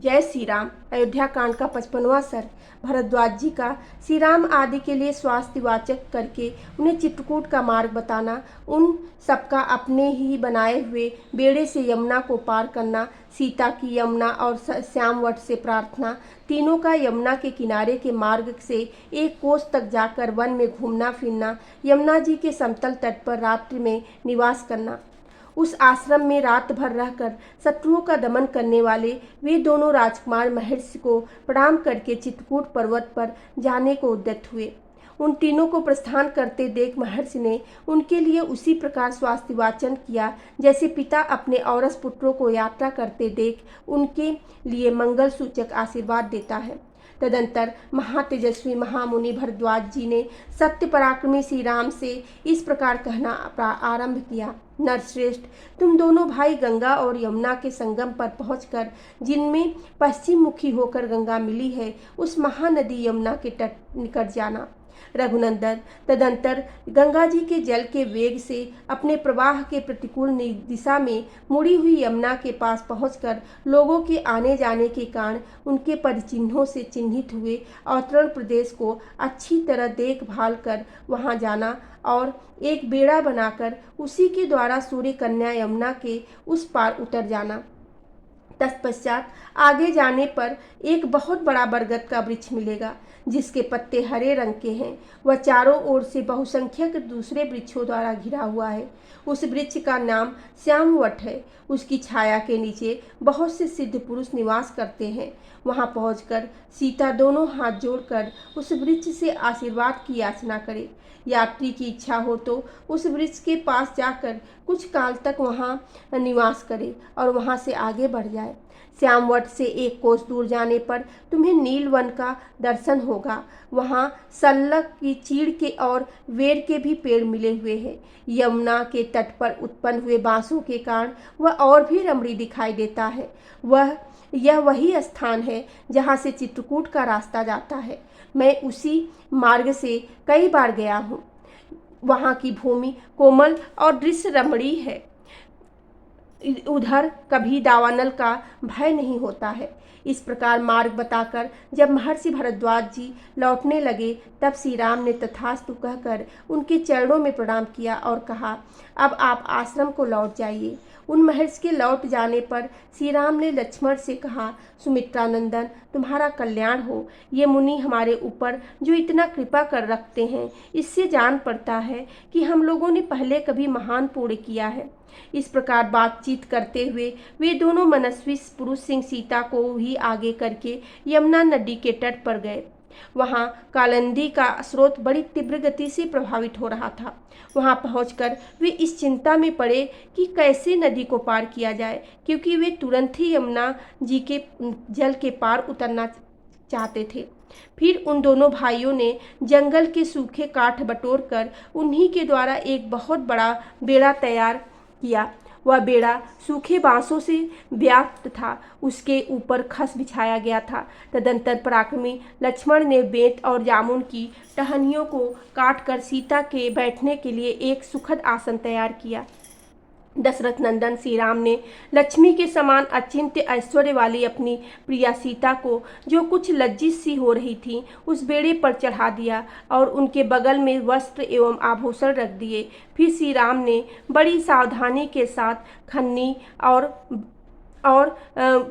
जय श्री राम। अयोध्या कांड का 55वां सर्ग। भरद्वाज जी का श्री राम आदि के लिए स्वास्थ्य वाचक करके उन्हें चित्रकूट का मार्ग बताना, उन सबका अपने ही बनाए हुए बेड़े से यमुना को पार करना, सीता की यमुना और श्यामवट से प्रार्थना, तीनों का यमुना के किनारे के मार्ग से एक कोस तक जाकर वन में घूमना फिरना, यमुना जी के समतल तट पर रात्रि में निवास करना, उस आश्रम में रात भर रहकर शत्रुओं का दमन करने वाले वे दोनों राजकुमार महर्षि को प्रणाम करके चित्रकूट पर्वत पर जाने को उद्यत हुए। उन तीनों को प्रस्थान करते देख महर्षि ने उनके लिए उसी प्रकार स्वास्तिवाचन किया जैसे पिता अपने औरस पुत्रों को यात्रा करते देख उनके लिए मंगल सूचक आशीर्वाद देता है। तदंतर महातेजस्वी महामुनि भरद्वाज जी ने सत्य पराक्रमी श्री राम से इस प्रकार कहना आरंभ किया। नरश्रेष्ठ, तुम दोनों भाई गंगा और यमुना के संगम पर पहुंचकर, जिनमें पश्चिम मुखी होकर गंगा मिली है, उस महानदी यमुना के तट निकट जाना। रघुनंदन, तदंतर गंगा जी के जल के वेग से अपने प्रवाह के प्रतिकूल दिशा में मुड़ी हुई यमुना के पास पहुंचकर लोगों के आने जाने के कारण उनके परिचिन्हों से चिन्हित हुए अवतरण प्रदेश को अच्छी तरह देखभाल कर वहां जाना और एक बेड़ा बनाकर उसी के द्वारा सूर्य कन्या यमुना के उस पार उतर जाना। तत्पश्चात आगे जाने पर एक बहुत बड़ा बरगद का वृक्ष मिलेगा जिसके पत्ते हरे रंग के हैं। वह चारों ओर से बहुसंख्यक दूसरे वृक्षों द्वारा घिरा हुआ है। उस वृक्ष का नाम श्यामवट है। उसकी छाया के नीचे बहुत से सिद्ध पुरुष निवास करते हैं। वहां पहुंचकर सीता दोनों हाथ जोड़कर उस वृक्ष से आशीर्वाद की याचना करे। यात्री की इच्छा हो तो उस वृक्ष के पास जाकर कुछ काल तक वहां निवास करे और वहां से आगे बढ़ जाए। श्यामवट से एक कोस दूर जाने पर तुम्हें नीलवन का दर्शन होगा। वहां सल्लक की चीड़ के और वेर के भी पेड़ मिले हुए हैं। यमुना के तट पर उत्पन्न हुए बांसों के कारण वह और भी रमणीय दिखाई देता है। यह वही स्थान है जहां से चित्रकूट का रास्ता जाता है। मैं उसी मार्ग से कई बार गया हूँ। वहाँ की भूमि कोमल और दृश्य रमणीय है। उधर कभी दावानल का भय नहीं होता है। इस प्रकार मार्ग बताकर जब महर्षि भरद्वाज जी लौटने लगे तब श्री राम ने तथास्तु कहकर उनके चरणों में प्रणाम किया और कहा, अब आप आश्रम को लौट जाइए। उन महर्षि के लौट जाने पर श्री राम ने लक्ष्मण से कहा, सुमित्रानंदन, तुम्हारा कल्याण हो। ये मुनि हमारे ऊपर जो इतना कृपा कर रखते हैं, इससे जान पड़ता है कि हम लोगों ने पहले कभी महान पुण्य किया है। इस प्रकार बातचीत करते हुए वे दोनों मनस्वी पुरुष सिंह सीता को ही आगे करके यमुना नदी के तट पर गए। वहां कालिंदी का स्रोत बड़ी तीव्र गति से प्रभावित हो रहा था। वहां पहुंचकर वे इस चिंता में पड़े कि कैसे नदी को पार किया जाए, क्योंकि वे तुरंत ही यमुना जी के जल के पार उतरना चाहते थे। फिर उन दोनों भाइयों ने जंगल के सूखे काठ बटोर कर उन्हीं के द्वारा एक बहुत बड़ा बेड़ा तैयार किया। वह बेड़ा सूखे बांसों से व्याप्त था। उसके ऊपर खस बिछाया गया था। तदंतर पराक्रमी लक्ष्मण ने बेंत और जामुन की टहनियों को काटकर सीता के बैठने के लिए एक सुखद आसन तैयार किया। दशरथ नंदन श्री राम ने लक्ष्मी के समान अचिंत्य ऐश्वर्य वाली अपनी प्रिया सीता को, जो कुछ लज्जित सी हो रही थी, उस बेड़े पर चढ़ा दिया और उनके बगल में वस्त्र एवं आभूषण रख दिए। फिर श्री राम ने बड़ी सावधानी के साथ खन्नी और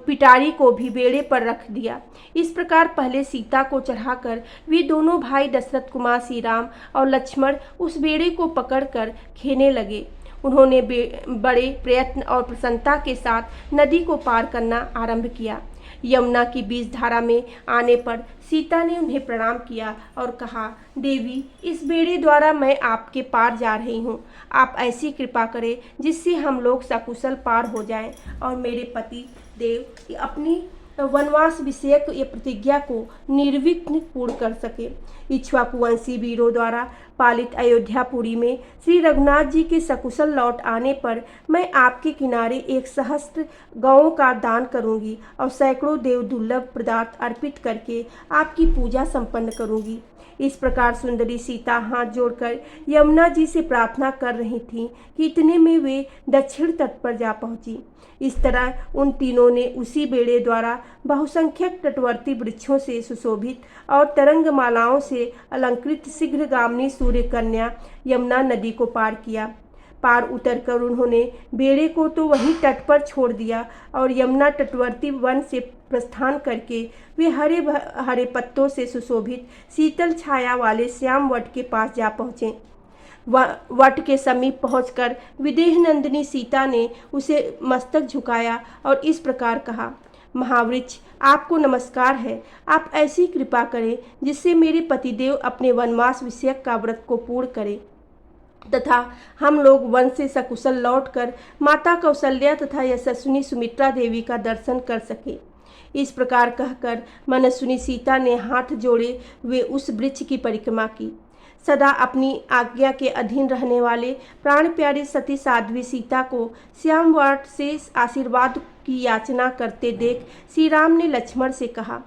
पिटारी को भी बेड़े पर रख दिया। इस प्रकार पहले सीता को चढ़ाकर वे दोनों भाई दशरथ कुमार श्री राम और लक्ष्मण उस बेड़े को पकड़कर खेने लगे। उन्होंने बड़े प्रयत्न और प्रसन्नता के साथ नदी को पार करना आरंभ किया। यमुना की बीज धारा में आने पर सीता ने उन्हें प्रणाम किया और कहा, देवी, इस बेड़े द्वारा मैं आपके पार जा रही हूँ। आप ऐसी कृपा करें जिससे हम लोग सकुशल पार हो जाएं और मेरे पति देव अपनी वनवास विषयक ये प्रतिज्ञा को निर्विघ्न पूर्ण कर सके। इक्ष्वाकुवंशी वीरों द्वारा पालित अयोध्यापुरी में श्री रघुनाथ जी के सकुशल लौट आने पर मैं आपके किनारे 1 सहस्त्र गौओं का दान करूंगी और सैकड़ों देव दुर्लभ पदार्थ अर्पित करके आपकी पूजा संपन्न करूंगी। इस प्रकार सुंदरी सीता हाथ जोड़कर यमुना जी से प्रार्थना कर रही थीं कि इतने में वे दक्षिण तट पर जा पहुंची। इस तरह उन तीनों ने उसी बेड़े द्वारा बहुसंख्यक तटवर्ती वृक्षों से सुशोभित और तरंगमालाओं से अलंकृत शीघ्रगामिनी सूर्य कन्या यमुना नदी को पार किया। पार उतरकर उन्होंने बेड़े को तो वहीं तट पर छोड़ दिया और यमुना तटवर्ती वन से प्रस्थान करके वे हरे हरे पत्तों से सुशोभित शीतल छाया वाले श्याम वट के पास जा पहुँचे। वट के समीप पहुंचकर विदेह नंदिनी सीता ने उसे मस्तक झुकाया और इस प्रकार कहा, महावृक्ष, आपको नमस्कार है। आप ऐसी कृपा करें जिससे मेरे पतिदेव अपने वनवास विषयक का व्रत को पूर्ण करें तथा हम लोग वन से सकुशल लौटकर माता कौशल्या तथा यशस्विनी सुमित्रा देवी का दर्शन कर सके। इस प्रकार कहकर मनस्विनी सीता ने हाथ जोड़े वे उस वृक्ष की परिक्रमा की। सदा अपनी आज्ञा के अधीन रहने वाले प्राण प्यारी सती साध्वी सीता को श्यामवट से आशीर्वाद की याचना करते देख श्री राम ने लक्ष्मण से कहा,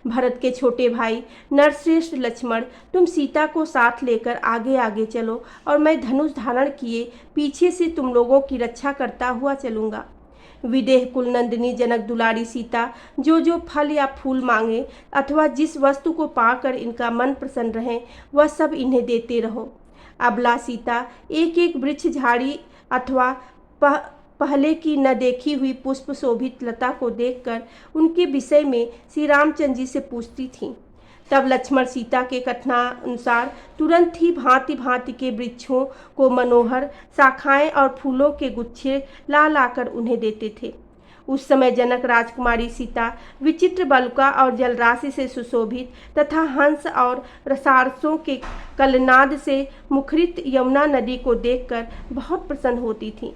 भरत के छोटे भाई नरश्रेष्ठ लक्ष्मण, तुम सीता को साथ लेकर आगे आगे चलो और मैं धनुष धारण किए पीछे से तुम लोगों की रक्षा करता हुआ चलूँगा। विदेह कुल नंदिनी जनक दुलारी सीता जो फल या फूल मांगे अथवा जिस वस्तु को पाकर इनका मन प्रसन्न रहे वह सब इन्हें देते रहो। अबला सीता एक एक वृक्ष, झाड़ी अथवा पहले की न देखी हुई पुष्प शोभित लता को देखकर उनके विषय में श्री रामचंद्र जी से पूछती थीं। तब लक्ष्मण सीता के कथनानुसार तुरंत ही भांति भांति के वृक्षों को मनोहर शाखाएं और फूलों के गुच्छे ला लाकर उन्हें देते थे। उस समय जनक राजकुमारी सीता विचित्र बलुका और जलराशि से सुशोभित तथा हंस और रसारसों के कलनाद से मुखरित यमुना नदी को देखकर बहुत प्रसन्न होती थीं।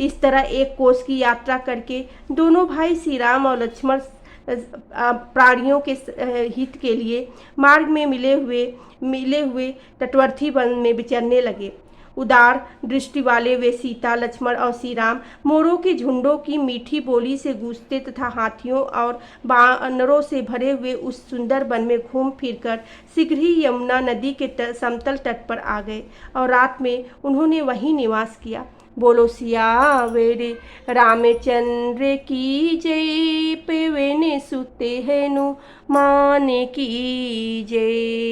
इस तरह एक कोस की यात्रा करके दोनों भाई श्री राम और लक्ष्मण प्राणियों के हित के लिए मार्ग में मिले हुए तटवर्ती वन में विचरने लगे। उदार दृष्टि वाले वे सीता, लक्ष्मण और श्री राम मोरों के झुंडों की मीठी बोली से गूंजते तथा हाथियों और बानरों से भरे हुए उस सुंदर वन में घूम फिरकर शीघ्र ही यमुना नदी के समतल तट पर आ गए और रात में उन्होंने वहीं निवास किया। बोलो सियावेरे रामचंद्र की जय, पेवेने सुते हेनु माने की जय।